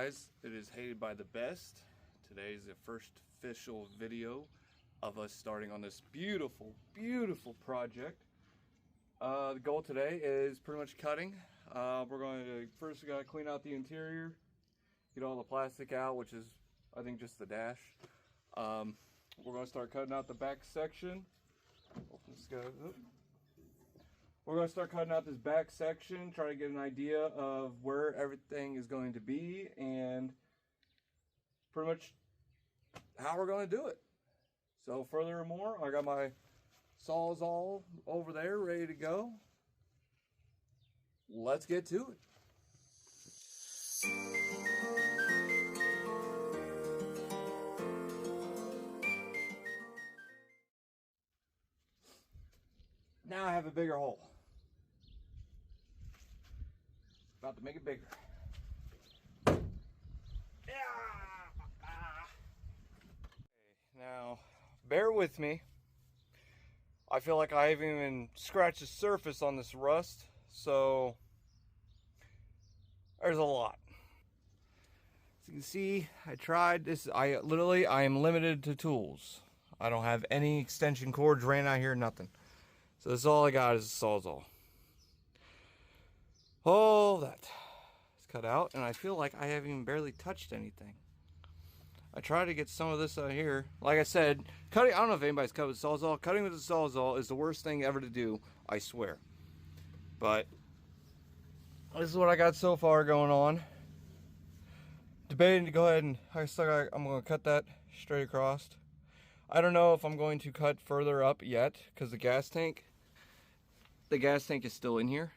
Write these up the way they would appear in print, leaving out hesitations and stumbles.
guys? It is Hated by the Best. Today is the first official video of us starting on this beautiful, beautiful project. The goal today is pretty much cutting. We're going to first we got to clean out the interior, get all the plastic out, which is I think just the dash. We're going to start cutting out the back section. Open this guy up. We're going to start cutting out this back section, try to get an idea of where everything is going to be and pretty much how we're going to do it. So furthermore, I got my Sawzall over there ready to go. Let's get to it. Now I have a bigger hole. About to make it bigger. Now, bear with me. I feel like I haven't even scratched the surface on this rust, so there's a lot. As you can see, I tried this. I am limited to tools. I don't have any extension cords ran out here, nothing. So this is all I got is a Sawzall. All that is cut out, and I feel like I haven't even barely touched anything. I try to get some of this out here. Like I said, cutting, I don't know if anybody's cut with a Sawzall. Cutting with a Sawzall is the worst thing ever to do, I swear. But this is what I got so far going on. Debating to go ahead and I'm going to cut that straight across. I don't know if I'm going to cut further up yet because the gas tank is still in here.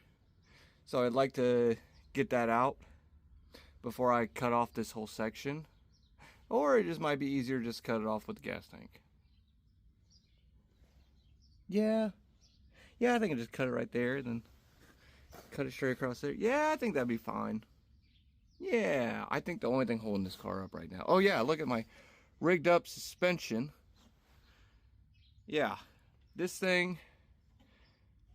So I'd like to get that out before I cut off this whole section. Or it just might be easier to just cut it off with the gas tank. Yeah, I think I just cut it right there, then cut it straight across there. Yeah, I think that'd be fine. Yeah, I think the only thing holding this car up right now. Oh yeah, look at my rigged up suspension. Yeah, this thing,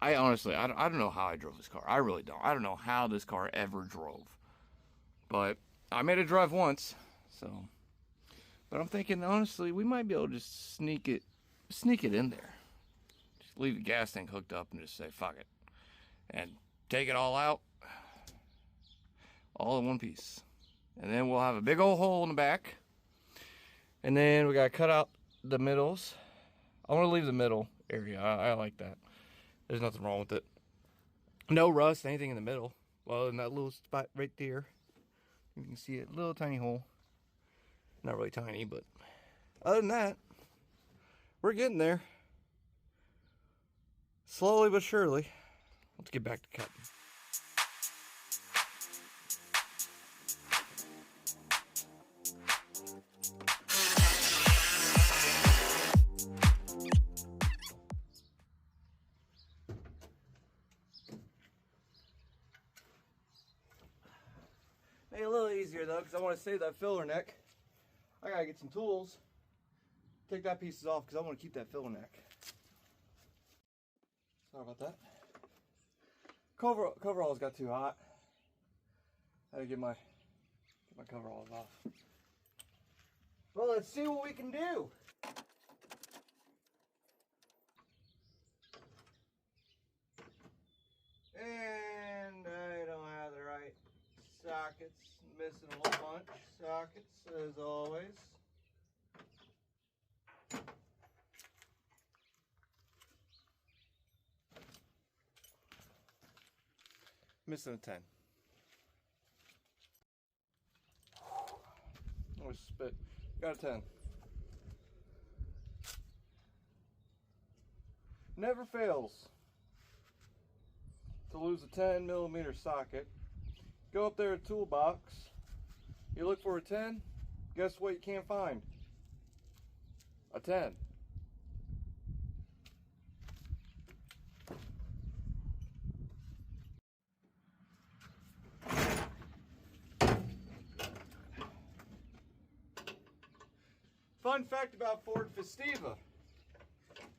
I honestly, I don't know how I drove this car. I really don't. I don't know how this car ever drove. But I made it drive once, so. But I'm thinking, honestly, we might be able to just sneak it in there. Just leave the gas tank hooked up and just say, fuck it. And take it all out. All in one piece. And then we'll have a big old hole in the back. And then we got to cut out the middles. I want to leave the middle area. I like that. There's nothing wrong with it. No rust, anything in the middle. Well, in that little spot right there. You can see it, little tiny hole. Not really tiny, but other than that, we're getting there. Slowly but surely. Let's get back to cutting. Make it a little easier though, because I want to save that filler neck. I gotta get some tools, take that pieces off because I want to keep that filler neck. Sorry about that. Coveralls got too hot. I had to get my coveralls off. Well, let's see what we can do. And I don't have the right sockets. Missing a whole bunch. Sockets, as always. Missing a 10. Always spit. Got a 10. Never fails to lose a 10mm socket. Go up there to toolbox. You look for a 10. Guess what you can't find? A 10. Fun fact about Ford Festiva.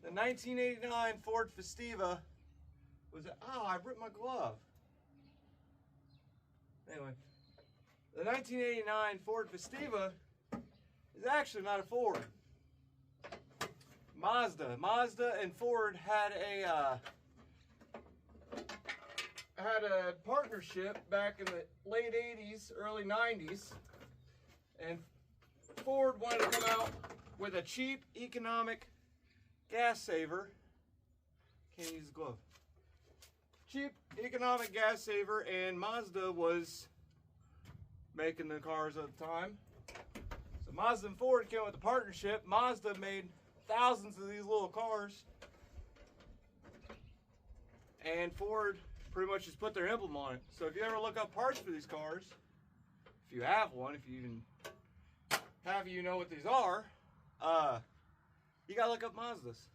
The 1989 Ford Festiva was, oh, I ripped my glove. Anyway, The 1989 Ford Festiva is actually not a Ford. Mazda and Ford had a partnership back in the late 80s, early 90s, and Ford wanted to come out with a cheap, economic gas saver. Can't use the glove. Cheap, economic gas saver, and Mazda was making the cars at the time. So Mazda and Ford came with a partnership. Mazda made thousands of these little cars, and Ford pretty much just put their emblem on it. So if you ever look up parts for these cars, if you have one, if you even have you know what these are, you gotta look up Mazdas.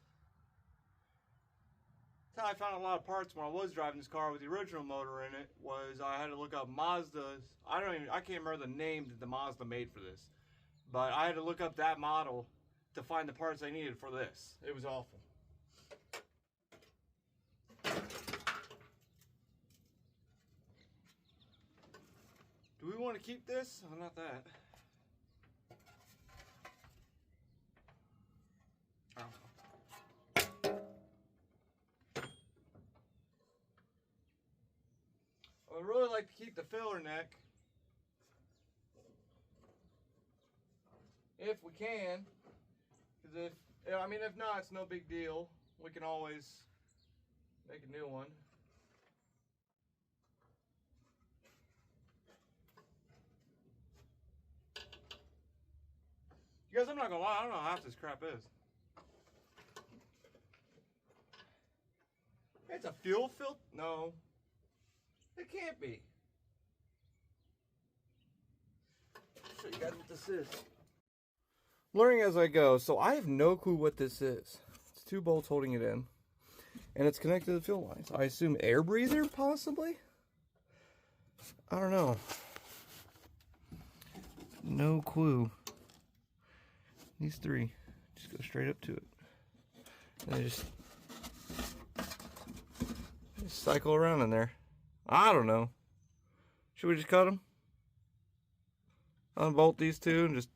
That's how I found a lot of parts when I was driving this car with the original motor in it. Was I had to look up Mazdas. I can't remember the name that the Mazda made for this, but I had to look up that model to find the parts I needed for this. It was awful. Do we want to keep this? Oh, not that. I would really like to keep the filler neck, if we can, because if not, it's no big deal. We can always make a new one. You guys, I'm not gonna lie, I don't know how half this crap is. It's a fuel filter? No. It can't be. I'll show you guys what this is. Learning as I go, so I have no clue what this is. It's 2 bolts holding it in, and it's connected to the fuel lines. I assume air breather, possibly? I don't know. No clue. These 3 just go straight up to it. And they just cycle around in there. I don't know. Should we just cut them? Unbolt these 2 and just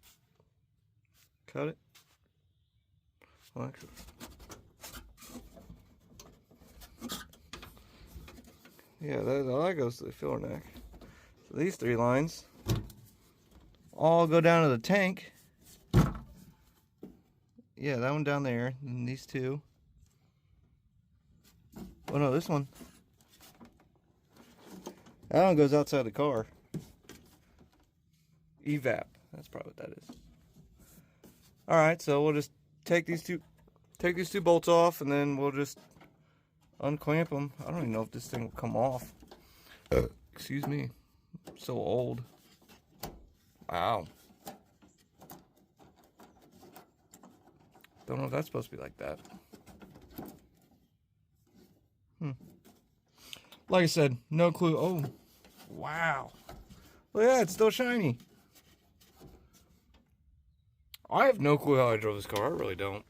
cut it? Well, actually, yeah, that goes to the filler neck. So these 3 lines all go down to the tank. Yeah, that one down there, and these 2. Oh no, this one. That one goes outside the car. Evap. That's probably what that is. Alright, so we'll just take these two bolts off, and then we'll just unclamp them. I don't even know if this thing will come off. Excuse me. I'm so old. Wow. Don't know if that's supposed to be like that. Like I said, no clue. Oh, wow. Look at that, it's still shiny. I have no clue how I drove this car. I really don't.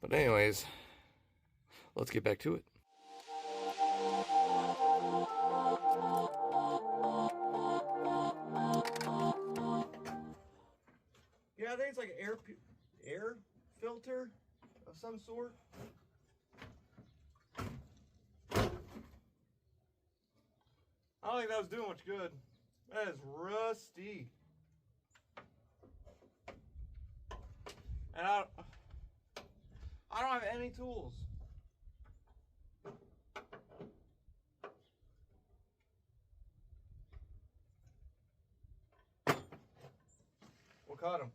But anyways, let's get back to it. Yeah, I think it's like an air filter of some sort. I don't think that was doing much good. That is rusty. And I don't have any tools. We'll cut them.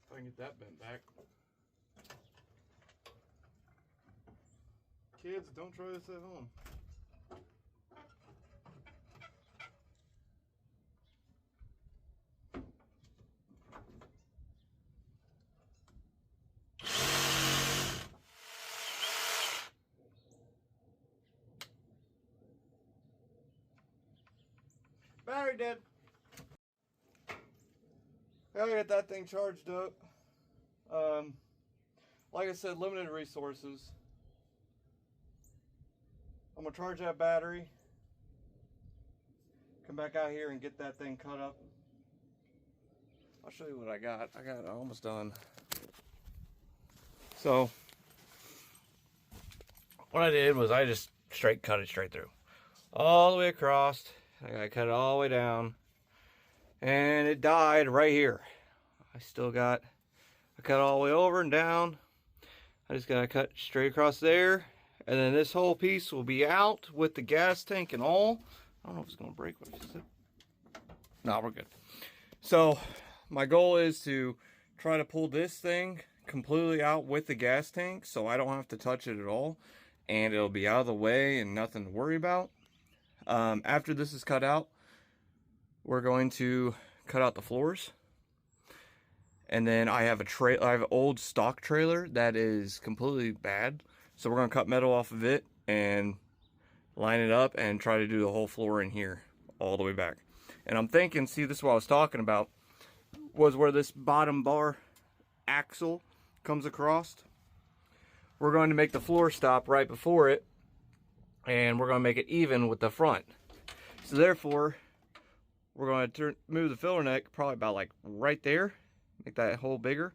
If I can get that bent back. Kids, don't try this at home. Battery dead. Gotta get that thing charged up. like I said, limited resources. I'm gonna charge that battery, come back out here and get that thing cut up. I'll show you what I got. I got almost done. So what I did was I just cut it straight through, all the way across. I cut it all the way down, and it died right here. I cut all the way over and down. I just gotta cut straight across there, and then this whole piece will be out with the gas tank and all. I don't know if it's gonna break. What is it? No, we're good. So my goal is to try to pull this thing completely out with the gas tank, so I don't have to touch it at all, and it'll be out of the way and nothing to worry about. After this is cut out, we're going to cut out the floors. And then I have an old stock trailer that is completely bad. So we're gonna cut metal off of it and line it up and try to do the whole floor in here all the way back. And I'm thinking, see, this is what I was talking about, was where this bottom bar axle comes across. We're going to make the floor stop right before it, and we're going to make it even with the front. So therefore, we're going to move the filler neck probably about like right there, make that hole bigger,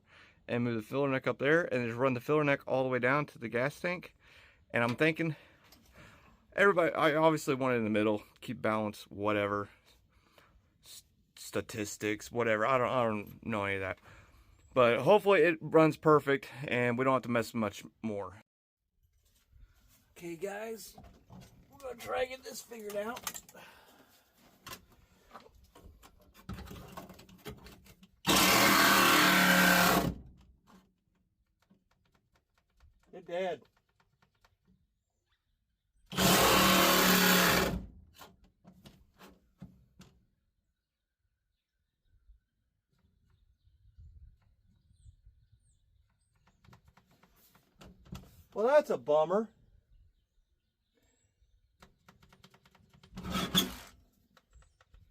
and move the filler neck up there, and just run the filler neck all the way down to the gas tank. And I'm thinking, I obviously want it in the middle, keep balance, whatever, statistics, whatever. I don't know any of that, but hopefully it runs perfect and we don't have to mess much more. Okay, guys, we're gonna try and get this figured out. You're dead. Well, that's a bummer.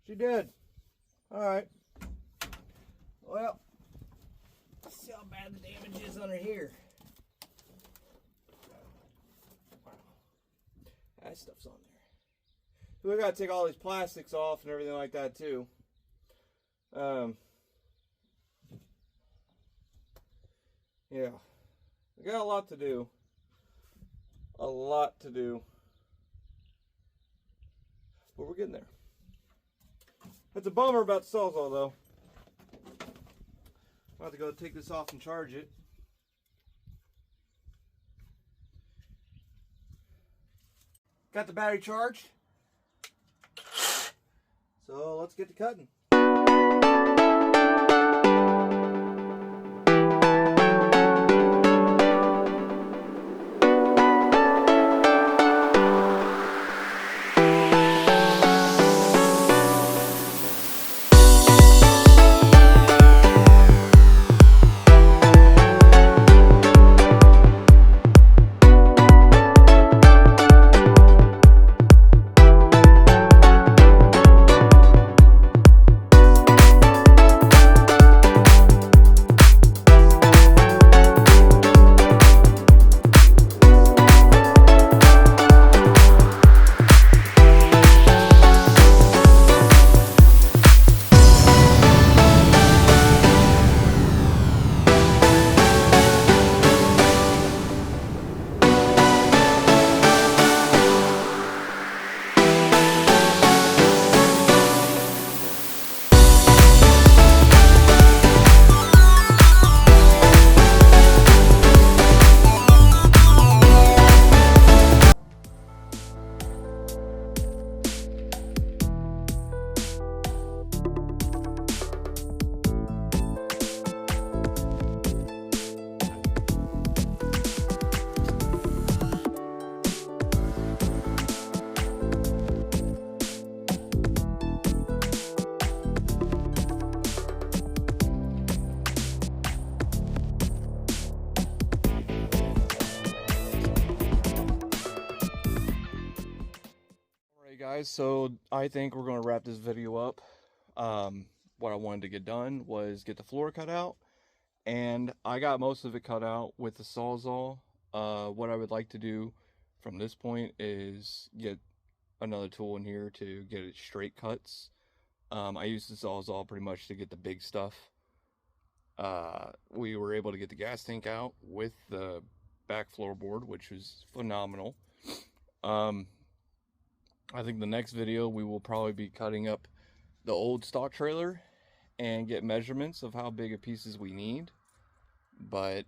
She did. All right. Well, let's see how bad the damage is under here. Wow. That stuff's on there. So we gotta take all these plastics off and everything like that too. Yeah. We got a lot to do. A lot to do. But we're getting there. It's a bummer about the Sawzall though. I'll have to go take this off and charge it. Got the battery charged. So let's get to cutting. Guys, so I think we're going to wrap this video up. What I wanted to get done was get the floor cut out and I got most of it cut out with the Sawzall. What I would like to do from this point is get another tool in here to get it straight cuts. I used the Sawzall pretty much to get the big stuff. We were able to get the gas tank out with the back floorboard, which was phenomenal. I think the next video we will probably be cutting up the old stock trailer and get measurements of how big of pieces we need. But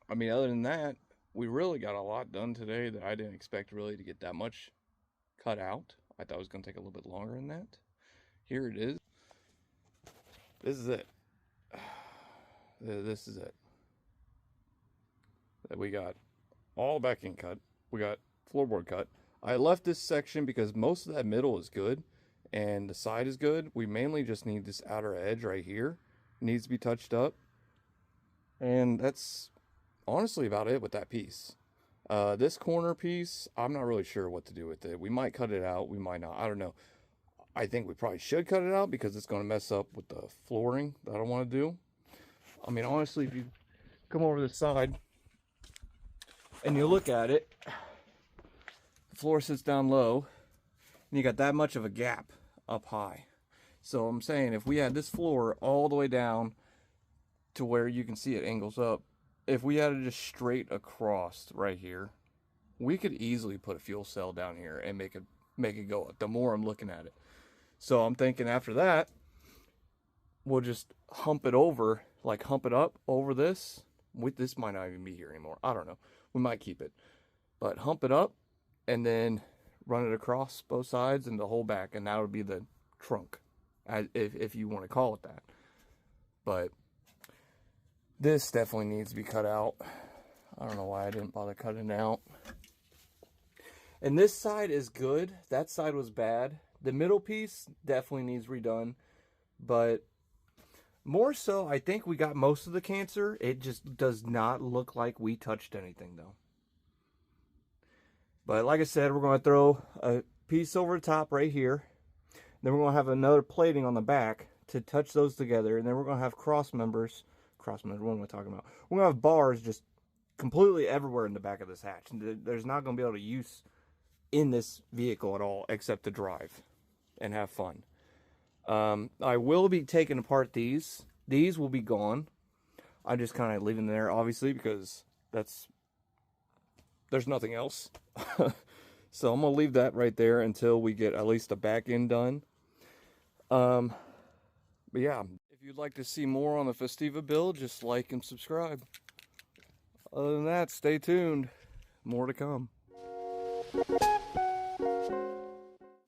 I mean, other than that, we really got a lot done today that I didn't expect really to get that much cut out. I thought it was going to take a little bit longer than that. Here it is. This is it. This is it. We got all backing cut. We got floorboard cut. I left this section because most of that middle is good and the side is good. We mainly just need this outer edge right here. It needs to be touched up. And that's honestly about it with that piece. This corner piece, I'm not really sure what to do with it. We might cut it out. We might not. I don't know. I think we probably should cut it out because it's going to mess up with the flooring that I want to do. I mean, honestly, if you come over the side and you look at it, the floor sits down low and you got that much of a gap up high. So I'm saying if we had this floor all the way down to where you can see it angles up, if we had it just straight across right here, we could easily put a fuel cell down here and make it go up the more I'm looking at it. So I'm thinking after that, we'll just hump it over, like hump it up over this. This might not even be here anymore. I don't know. We might keep it. But hump it up and then run it across both sides and the whole back. And that would be the trunk, if you want to call it that. But this definitely needs to be cut out. I don't know why I didn't bother cutting it out. And this side is good. That side was bad. The middle piece definitely needs redone. But more so, I think we got most of the cancer. It just does not look like we touched anything, though. But like I said, we're going to throw a piece over the top right here. Then we're going to have another plating on the back to touch those together. And then we're going to have cross members. What am I talking about? We're going to have bars just completely everywhere in the back of this hatch. There's not going to be able to use in this vehicle at all except to drive and have fun. I will be taking apart these. These will be gone. I'm just kind of leaving them there, obviously, because there's nothing else. So I'm going to leave that right there until we get at least the back end done. But yeah, if you'd like to see more on the Festiva build, just like and subscribe. Other than that, stay tuned. More to come.